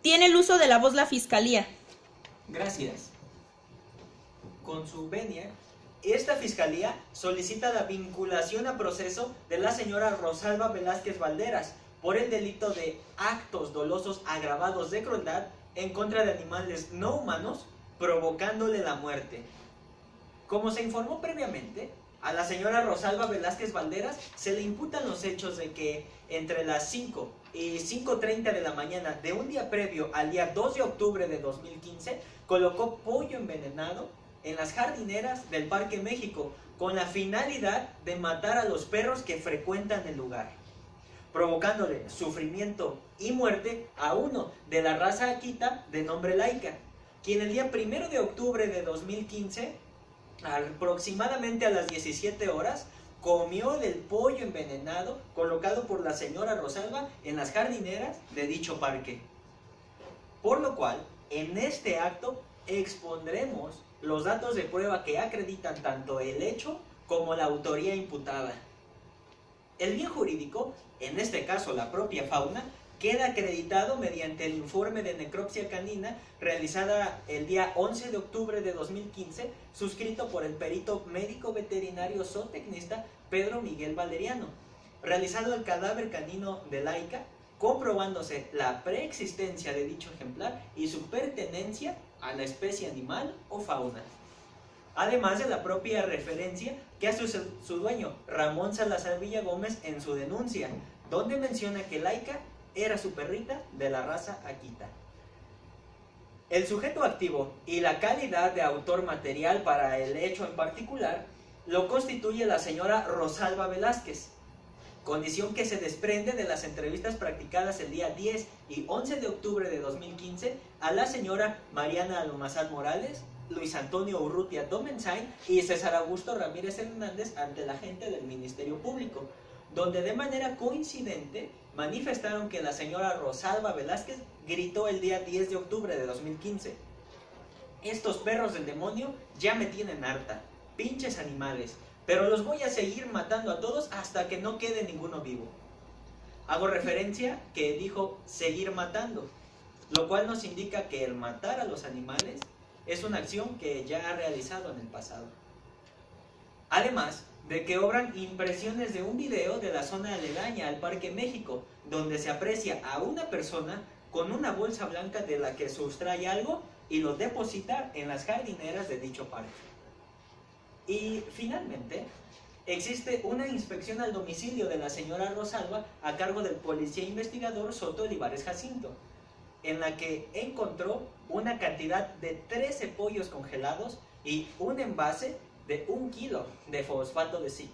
Tiene el uso de la voz la Fiscalía. Gracias. Con su venia, esta Fiscalía solicita la vinculación a proceso de la señora Rosalba Velázquez Valderas por el delito de actos dolosos agravados de crueldad en contra de animales no humanos, provocándole la muerte. Como se informó previamente, a la señora Rosalba Velázquez Valderas se le imputan los hechos de que entre las 5 y 5:30 de la mañana de un día previo al día 2 de octubre de 2015, colocó pollo envenenado en las jardineras del Parque México con la finalidad de matar a los perros que frecuentan el lugar, provocándole sufrimiento y muerte a uno de la raza Akita de nombre Laika, quien el día 1 de octubre de 2015, aproximadamente a las 17 horas, comió del pollo envenenado colocado por la señora Rosalba en las jardineras de dicho parque. Por lo cual, en este acto expondremos los datos de prueba que acreditan tanto el hecho como la autoría imputada. El bien jurídico, en este caso la propia fauna, queda acreditado mediante el informe de necropsia canina realizada el día 11 de octubre de 2015, suscrito por el perito médico veterinario zootecnista Pedro Miguel Valeriano, realizado el cadáver canino de Laika, comprobándose la preexistencia de dicho ejemplar y su pertenencia a la especie animal o fauna. Además de la propia referencia que hace su dueño, Ramón Salazar Villagómez, en su denuncia, donde menciona que Laika era su perrita de la raza Akita. El sujeto activo y la calidad de autor material para el hecho en particular lo constituye la señora Rosalba Velázquez, condición que se desprende de las entrevistas practicadas el día 10 y 11 de octubre de 2015 a la señora Mariana Almazán Morales, Luis Antonio Urrutia Domenzain y César Augusto Ramírez Hernández ante la gente del Ministerio Público, donde de manera coincidente manifestaron que la señora Rosalba Velázquez gritó el día 10 de octubre de 2015: "Estos perros del demonio ya me tienen harta, pinches animales, pero los voy a seguir matando a todos hasta que no quede ninguno vivo". Hago referencia que dijo seguir matando, lo cual nos indica que el matar a los animales es una acción que ya ha realizado en el pasado. Además de que obran impresiones de un video de la zona aledaña al Parque México, donde se aprecia a una persona con una bolsa blanca de la que sustrae algo y lo deposita en las jardineras de dicho parque. Y finalmente, existe una inspección al domicilio de la señora Rosalba a cargo del policía investigador Soto Olivares Jacinto, en la que encontró una cantidad de 13 pollos congelados y un envase de 1 kilo de fosfato de zinc.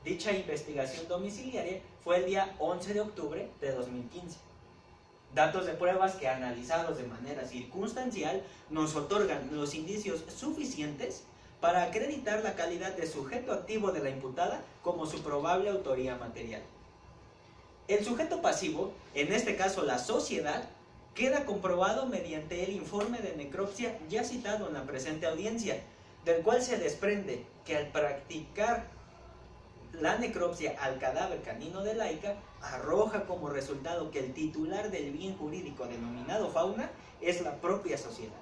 Dicha investigación domiciliaria fue el día 11 de octubre de 2015. Datos de pruebas que, analizados de manera circunstancial, nos otorgan los indicios suficientes para acreditar la calidad de sujeto activo de la imputada como su probable autoría material. El sujeto pasivo, en este caso la sociedad, queda comprobado mediante el informe de necropsia ya citado en la presente audiencia, del cual se desprende que al practicar la necropsia al cadáver canino de Laika, arroja como resultado que el titular del bien jurídico denominado fauna es la propia sociedad.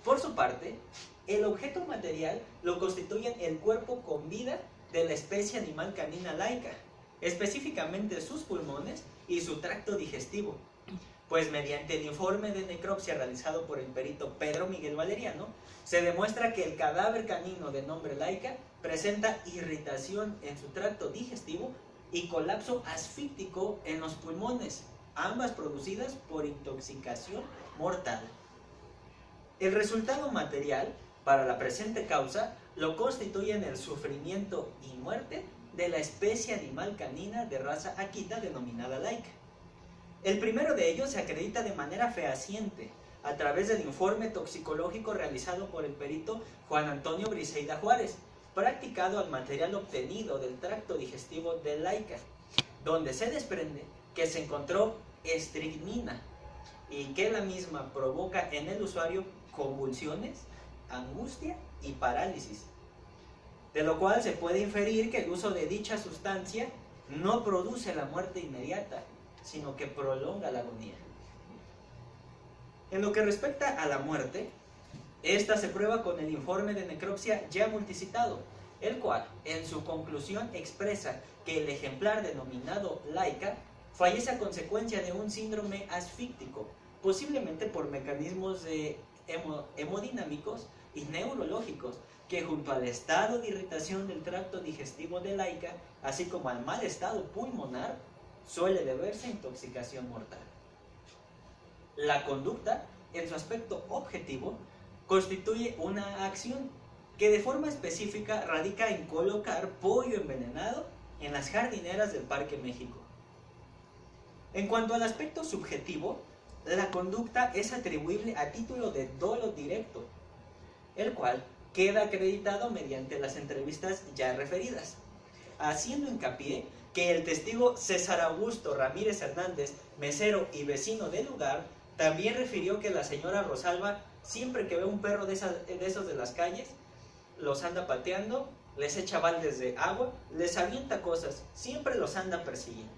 Por su parte, el objeto material lo constituyen el cuerpo con vida de la especie animal canina Laika, específicamente sus pulmones y su tracto digestivo, pues mediante el informe de necropsia realizado por el perito Pedro Miguel Valeriano, se demuestra que el cadáver canino de nombre Laika presenta irritación en su tracto digestivo y colapso asfíctico en los pulmones, ambas producidas por intoxicación mortal. El resultado material para la presente causa lo constituyen el sufrimiento y muerte de la especie animal canina de raza Akita denominada Laika. El primero de ellos se acredita de manera fehaciente a través del informe toxicológico realizado por el perito Juan Antonio Briseida Juárez, practicado al material obtenido del tracto digestivo de Laika, donde se desprende que se encontró estricnina y que la misma provoca en el usuario convulsiones, angustia y parálisis, de lo cual se puede inferir que el uso de dicha sustancia no produce la muerte inmediata, sino que prolonga la agonía. En lo que respecta a la muerte, esta se prueba con el informe de necropsia ya multicitado, el cual, en su conclusión, expresa que el ejemplar denominado Laika fallece a consecuencia de un síndrome asfíctico, posiblemente por mecanismos hemodinámicos y neurológicos, que junto al estado de irritación del tracto digestivo de Laika, así como al mal estado pulmonar, suele deberse a intoxicación mortal. La conducta, en su aspecto objetivo, constituye una acción que de forma específica radica en colocar pollo envenenado en las jardineras del Parque México. En cuanto al aspecto subjetivo, la conducta es atribuible a título de dolo directo, el cual queda acreditado mediante las entrevistas ya referidas, haciendo hincapié que el testigo César Augusto Ramírez Hernández, mesero y vecino del lugar, también refirió que la señora Rosalba, siempre que ve un perro de esos de las calles, los anda pateando, les echa baldes de agua, les avienta cosas, siempre los anda persiguiendo.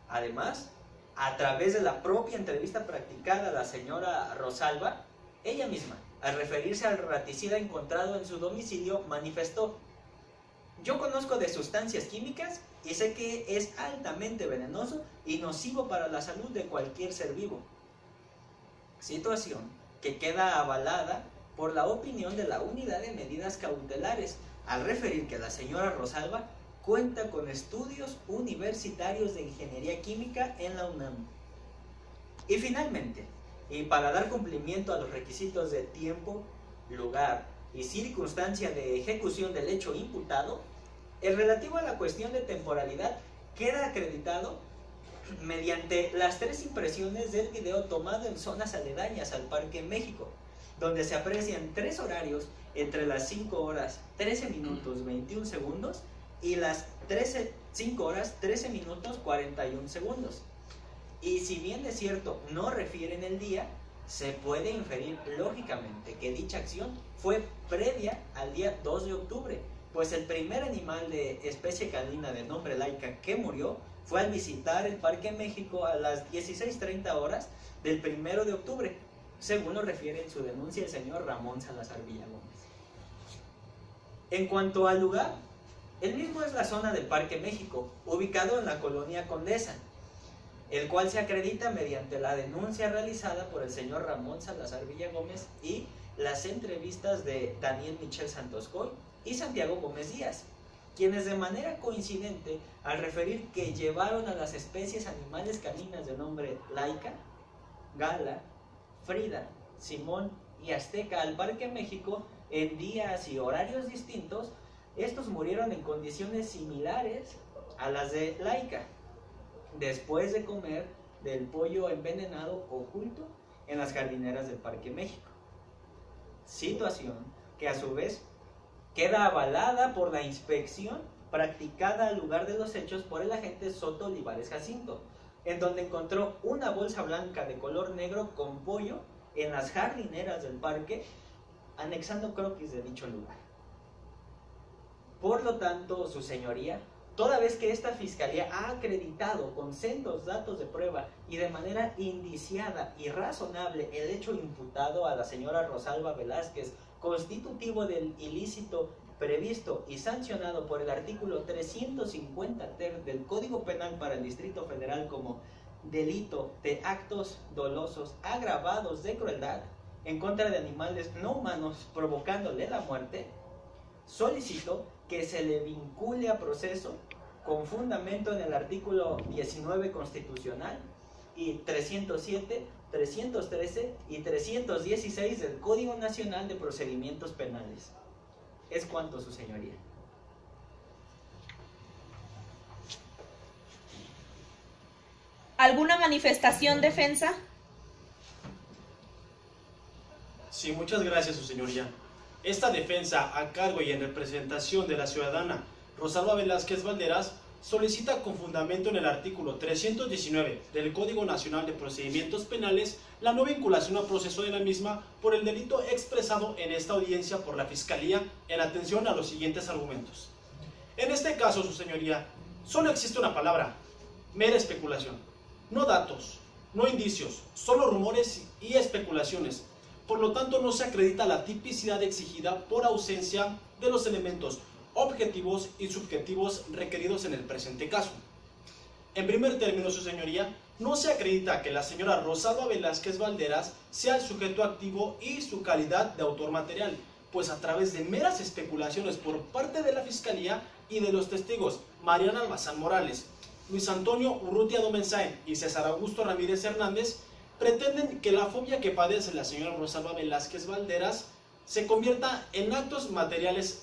Además, a través de la propia entrevista practicada a la señora Rosalba, ella misma, al referirse al raticida encontrado en su domicilio, manifestó: "Yo conozco de sustancias químicas y sé que es altamente venenoso y nocivo para la salud de cualquier ser vivo". Situación que queda avalada por la opinión de la Unidad de Medidas Cautelares, al referir que la señora Rosalba cuenta con estudios universitarios de ingeniería química en la UNAM. Y finalmente, y para dar cumplimiento a los requisitos de tiempo, lugar y circunstancia de ejecución del hecho imputado, el relativo a la cuestión de temporalidad queda acreditado mediante las 3 impresiones del video tomado en zonas aledañas al Parque México, donde se aprecian 3 horarios entre las 5 horas 13 minutos 21 segundos y las 5 horas 13 minutos 41 segundos. Y si bien es cierto no refieren el día, se puede inferir lógicamente que dicha acción fue previa al día 2 de octubre, pues el primer animal de especie canina de nombre Laika que murió fue al visitar el Parque México a las 16:30 horas del 1 de octubre, según lo refiere en su denuncia el señor Ramón Salazar Villagómez. En cuanto al lugar, el mismo es la zona del Parque México, ubicado en la colonia Condesa, el cual se acredita mediante la denuncia realizada por el señor Ramón Salazar Villagómez y las entrevistas de Daniel Michel Santoscoy y Santiago Gómez Díaz, quienes de manera coincidente, al referir que llevaron a las especies animales caninas de nombre Laika, Gala, Frida, Simón y Azteca al Parque México en días y horarios distintos, estos murieron en condiciones similares a las de Laika, después de comer del pollo envenenado oculto en las jardineras del Parque México. Situación que a su vez queda avalada por la inspección practicada al lugar de los hechos por el agente Soto Olivares Jacinto, en donde encontró una bolsa blanca de color negro con pollo en las jardineras del parque, anexando croquis de dicho lugar. Por lo tanto, su señoría, toda vez que esta fiscalía ha acreditado con sendos datos de prueba y de manera indiciada y razonable el hecho imputado a la señora Rosalba Velázquez, constitutivo del ilícito previsto y sancionado por el artículo 350 ter del Código Penal para el Distrito Federal como delito de actos dolosos agravados de crueldad en contra de animales no humanos provocándole la muerte, solicito que se le vincule a proceso con fundamento en el artículo 19 constitucional y 307, 313 y 316 del Código Nacional de Procedimientos Penales. Es cuanto, su señoría. ¿Alguna manifestación, defensa? Sí, muchas gracias, su señoría. Esta defensa, a cargo y en representación de la ciudadana Rosalba Velázquez Valderas, solicita con fundamento en el artículo 319 del Código Nacional de Procedimientos Penales la no vinculación a proceso de la misma por el delito expresado en esta audiencia por la Fiscalía en atención a los siguientes argumentos. En este caso, su señoría, solo existe una palabra: mera especulación, no datos, no hay indicios, solo rumores y especulaciones. Por lo tanto, no se acredita la tipicidad exigida por ausencia de los elementos objetivos y subjetivos requeridos en el presente caso. En primer término, su señoría, no se acredita que la señora Rosalba Velázquez Valderas sea el sujeto activo y su calidad de autor material, pues a través de meras especulaciones por parte de la Fiscalía y de los testigos Mariana Almazán Morales, Luis Antonio Urrutia Domenzain y César Augusto Ramírez Hernández, pretenden que la fobia que padece la señora Rosalba Velázquez Valderas se convierta en actos materiales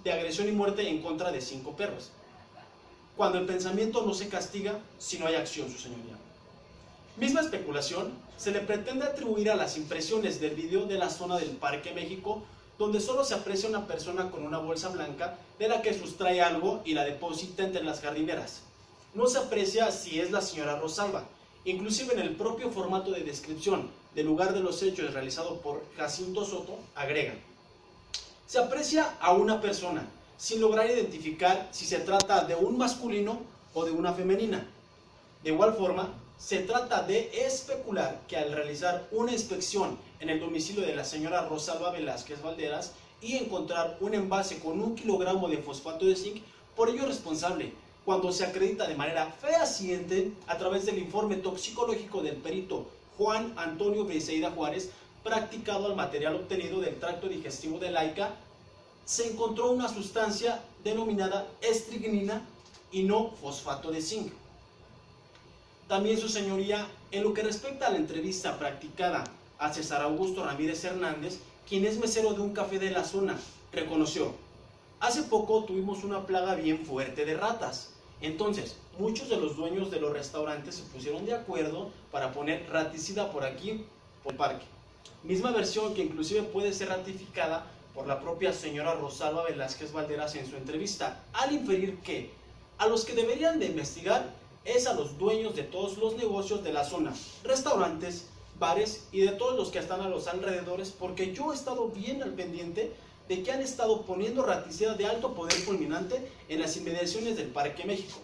de agresión y muerte en contra de 5 perros, cuando el pensamiento no se castiga si no hay acción, su señoría. Misma especulación se le pretende atribuir a las impresiones del video de la zona del Parque México, donde solo se aprecia una persona con una bolsa blanca de la que sustrae algo y la deposita entre las jardineras. No se aprecia si es la señora Rosalba. Inclusive en el propio formato de descripción del lugar de los hechos realizado por Jacinto Soto, agregan: se aprecia a una persona, sin lograr identificar si se trata de un masculino o de una femenina. De igual forma, se trata de especular que al realizar una inspección en el domicilio de la señora Rosalba Velázquez Valderas y encontrar un envase con 1 kilogramo de fosfato de zinc, por ello responsable, cuando se acredita de manera fehaciente a través del informe toxicológico del perito Juan Antonio Briseida Juárez, practicado al material obtenido del tracto digestivo de Laika, se encontró una sustancia denominada estricnina y no fosfato de zinc. También, su señoría, en lo que respecta a la entrevista practicada a César Augusto Ramírez Hernández, quien es mesero de un café de la zona, reconoció: hace poco tuvimos una plaga bien fuerte de ratas. Entonces, muchos de los dueños de los restaurantes se pusieron de acuerdo para poner raticida por aquí, por el parque. Misma versión que inclusive puede ser ratificada por la propia señora Rosalba Velázquez Valderas en su entrevista, al inferir que a los que deberían de investigar es a los dueños de todos los negocios de la zona, restaurantes, bares y de todos los que están a los alrededores, porque yo he estado bien al pendiente de que han estado poniendo raticida de alto poder fulminante en las inmediaciones del Parque México,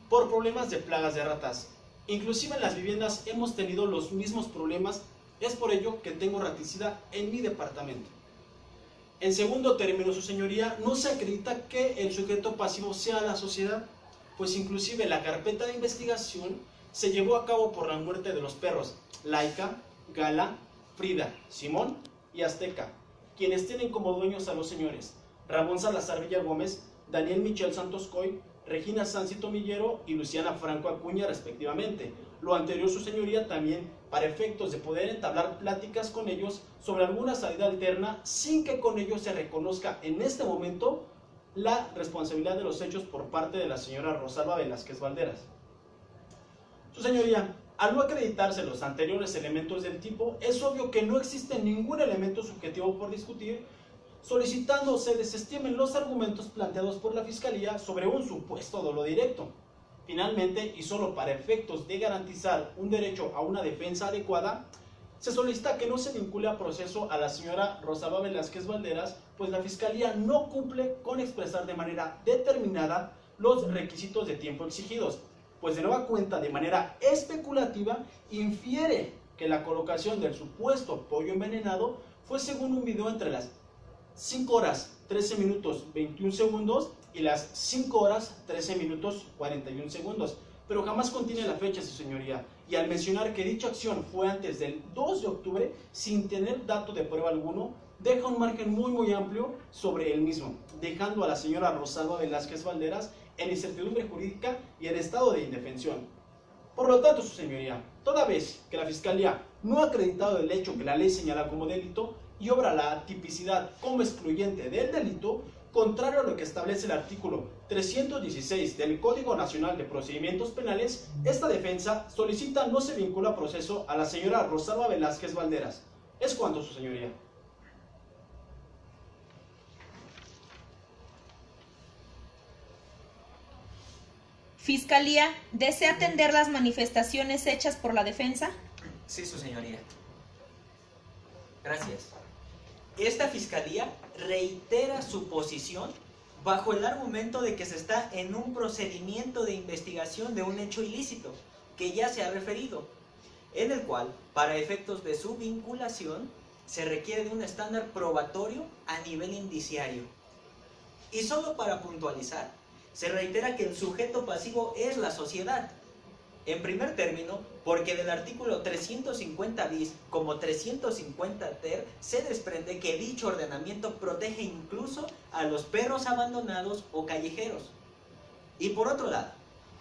por problemas de plagas de ratas. Inclusive en las viviendas hemos tenido los mismos problemas, es por ello que tengo raticida en mi departamento. En segundo término, su señoría, no se acredita que el sujeto pasivo sea la sociedad, pues inclusive la carpeta de investigación se llevó a cabo por la muerte de los perros Laika, Gala, Frida, Simón y Azteca, quienes tienen como dueños a los señores Ramón Salazar Villagómez, Daniel Michel Santos Coy, Regina Sáncito Millero y Luciana Franco Acuña, respectivamente. Lo anterior, su señoría, también para efectos de poder entablar pláticas con ellos sobre alguna salida alterna, sin que con ello se reconozca en este momento la responsabilidad de los hechos por parte de la señora Rosalba Velázquez Valderas. Su señoría, al no acreditarse los anteriores elementos del tipo, es obvio que no existe ningún elemento subjetivo por discutir, solicitando se desestimen los argumentos planteados por la Fiscalía sobre un supuesto dolo directo. Finalmente, y solo para efectos de garantizar un derecho a una defensa adecuada, se solicita que no se vincule a proceso a la señora Rosalba Velázquez Valderas, pues la Fiscalía no cumple con expresar de manera determinada los requisitos de tiempo exigidos, pues de nueva cuenta, de manera especulativa, infiere que la colocación del supuesto pollo envenenado fue según un video entre las 5 horas 13 minutos 21 segundos y las 5 horas 13 minutos 41 segundos, pero jamás contiene la fecha, su señoría, y al mencionar que dicha acción fue antes del 2 de octubre, sin tener dato de prueba alguno, deja un margen muy amplio sobre el mismo, dejando a la señora Rosalba Velázquez Valderas en incertidumbre jurídica y en estado de indefensión. Por lo tanto, su señoría, toda vez que la Fiscalía no ha acreditado el hecho que la ley señala como delito y obra la tipicidad como excluyente del delito, contrario a lo que establece el artículo 316 del Código Nacional de Procedimientos Penales, esta defensa solicita no se vincula a proceso a la señora Rosalba Velázquez Valderas. Es cuanto, su señoría. Fiscalía, ¿desea atender las manifestaciones hechas por la defensa? Sí, su señoría. Gracias. Esta Fiscalía reitera su posición bajo el argumento de que se está en un procedimiento de investigación de un hecho ilícito, que ya se ha referido. en el cual, para efectos de su vinculación, se requiere de un estándar probatorio a nivel indiciario. Y solo para puntualizar, se reitera que el sujeto pasivo es la sociedad. En primer término, porque del artículo 350 bis como 350 ter se desprende que dicho ordenamiento protege incluso a los perros abandonados o callejeros. Y por otro lado,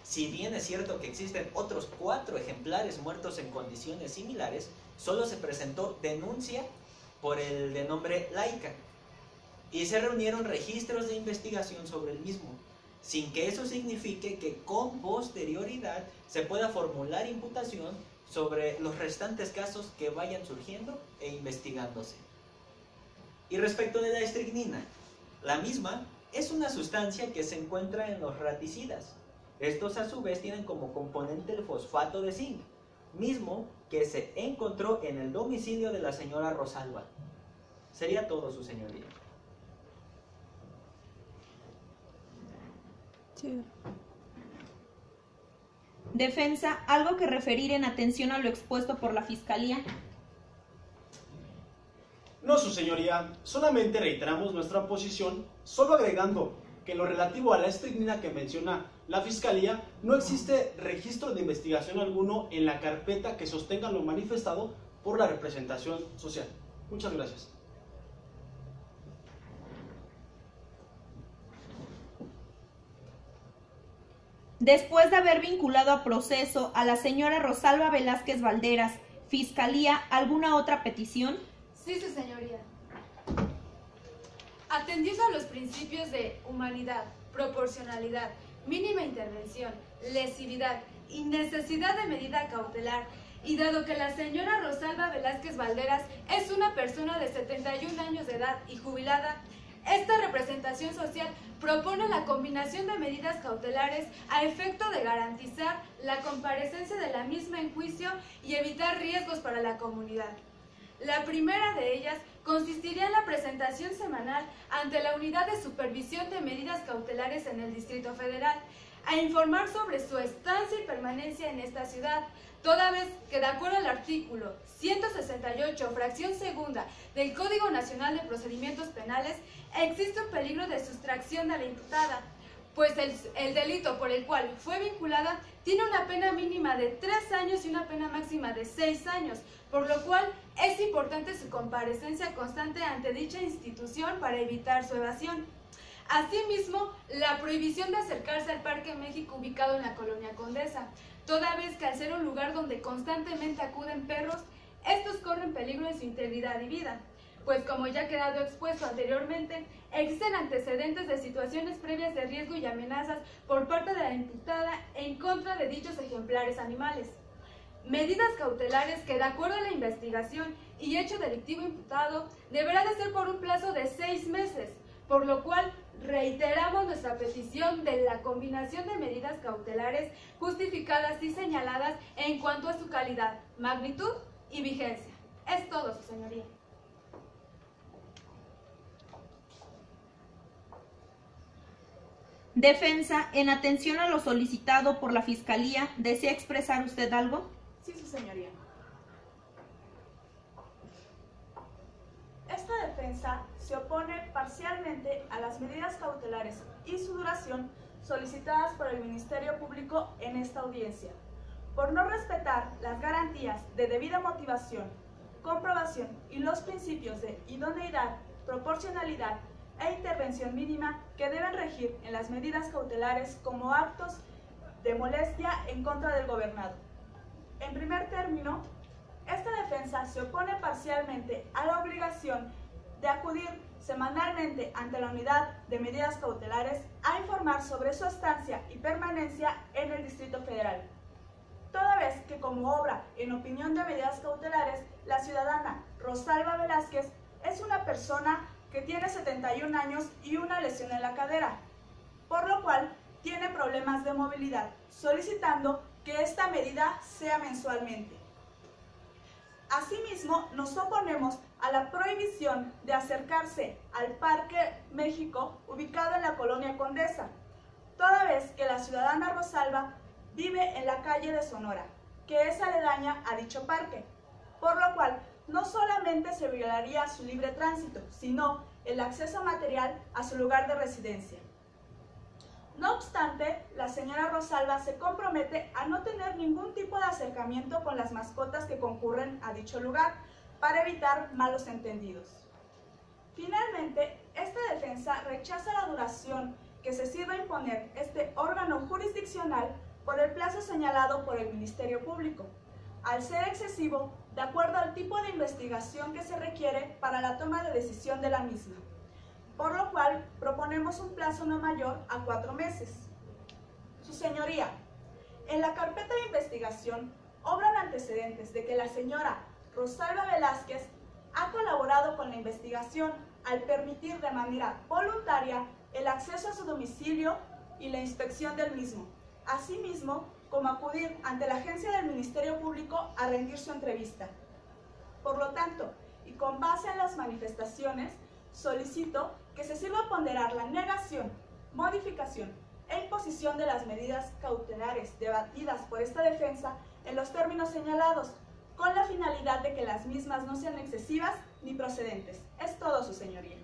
si bien es cierto que existen otros 4 ejemplares muertos en condiciones similares, solo se presentó denuncia por el de nombre Laika y se reunieron registros de investigación sobre el mismo, sin que eso signifique que con posterioridad se pueda formular imputación sobre los restantes casos que vayan surgiendo e investigándose. Y respecto de la estricnina, la misma es una sustancia que se encuentra en los raticidas. Estos a su vez tienen como componente el fosfato de zinc, mismo que se encontró en el domicilio de la señora Rosalba. Sería todo, su señoría. Sí. Defensa, ¿algo que referir en atención a lo expuesto por la Fiscalía? No, su señoría, solamente reiteramos nuestra posición, solo agregando que en lo relativo a la estricnina que menciona la Fiscalía, no existe registro de investigación alguno en la carpeta que sostenga lo manifestado por la representación social. Muchas gracias. Después de haber vinculado a proceso a la señora Rosalba Velázquez Valderas, Fiscalía, ¿alguna otra petición? Sí, su señoría. Atendiendo a los principios de humanidad, proporcionalidad, mínima intervención, lesividad y necesidad de medida cautelar, y dado que la señora Rosalba Velázquez Valderas es una persona de 71 años de edad y jubilada, esta representación social propone la combinación de medidas cautelares a efecto de garantizar la comparecencia de la misma en juicio y evitar riesgos para la comunidad. La primera de ellas consistiría en la presentación semanal ante la Unidad de Supervisión de Medidas Cautelares en el Distrito Federal, a informar sobre su estancia y permanencia en esta ciudad, toda vez que de acuerdo al artículo 168, fracción segunda del Código Nacional de Procedimientos Penales, existe un peligro de sustracción de la imputada, pues el delito por el cual fue vinculada tiene una pena mínima de 3 años y una pena máxima de 6 años, por lo cual es importante su comparecencia constante ante dicha institución para evitar su evasión. Asimismo, la prohibición de acercarse al Parque México ubicado en la Colonia Condesa, toda vez que al ser un lugar donde constantemente acuden perros, estos corren peligro en su integridad y vida, pues como ya ha quedado expuesto anteriormente, existen antecedentes de situaciones previas de riesgo y amenazas por parte de la imputada en contra de dichos ejemplares animales. Medidas cautelares que, de acuerdo a la investigación y hecho delictivo imputado, deberá de ser por un plazo de 6 meses, por lo cual reiteramos nuestra petición de la combinación de medidas cautelares justificadas y señaladas en cuanto a su calidad, magnitud y vigencia. Es todo, su señoría. Defensa, en atención a lo solicitado por la Fiscalía, ¿desea expresar usted algo? Sí, su señoría. Esta defensa se opone parcialmente a las medidas cautelares y su duración solicitadas por el Ministerio Público en esta audiencia, por no respetar las garantías de debida motivación, comprobación y los principios de idoneidad, proporcionalidad e intervención mínima que deben regir en las medidas cautelares como actos de molestia en contra del gobernado. En primer término, esta defensa se opone parcialmente a la obligación de acudir semanalmente ante la Unidad de Medidas Cautelares a informar sobre su estancia y permanencia en el Distrito Federal, toda vez que como obra en opinión de medidas cautelares, la ciudadana Rosalba Velázquez es una persona que tiene 71 años y una lesión en la cadera, por lo cual tiene problemas de movilidad, solicitando que esta medida sea mensualmente. Asimismo, nos oponemos a la prohibición de acercarse al Parque México ubicado en la Colonia Condesa, toda vez que la ciudadana Rosalba vive en la calle de Sonora, que es aledaña a dicho parque, por lo cual no solamente se violaría su libre tránsito, sino el acceso material a su lugar de residencia. No obstante, la señora Rosalba se compromete a no tener ningún tipo de acercamiento con las mascotas que concurren a dicho lugar para evitar malos entendidos. Finalmente, esta defensa rechaza la duración que se sirva imponer este órgano jurisdiccional por el plazo señalado por el Ministerio Público, al ser excesivo de acuerdo al tipo de investigación que se requiere para la toma de decisión de la misma, por lo cual proponemos un plazo no mayor a 4 meses. Su señoría, en la carpeta de investigación obran antecedentes de que la señora Rosalba Velázquez ha colaborado con la investigación al permitir de manera voluntaria el acceso a su domicilio y la inspección del mismo, asimismo como acudir ante la agencia del Ministerio Público a rendir su entrevista. Por lo tanto, y con base en las manifestaciones, solicito que se sirva a ponderar la negación, modificación e imposición de las medidas cautelares debatidas por esta defensa en los términos señalados, con la finalidad de que las mismas no sean excesivas ni procedentes. Es todo, su señoría.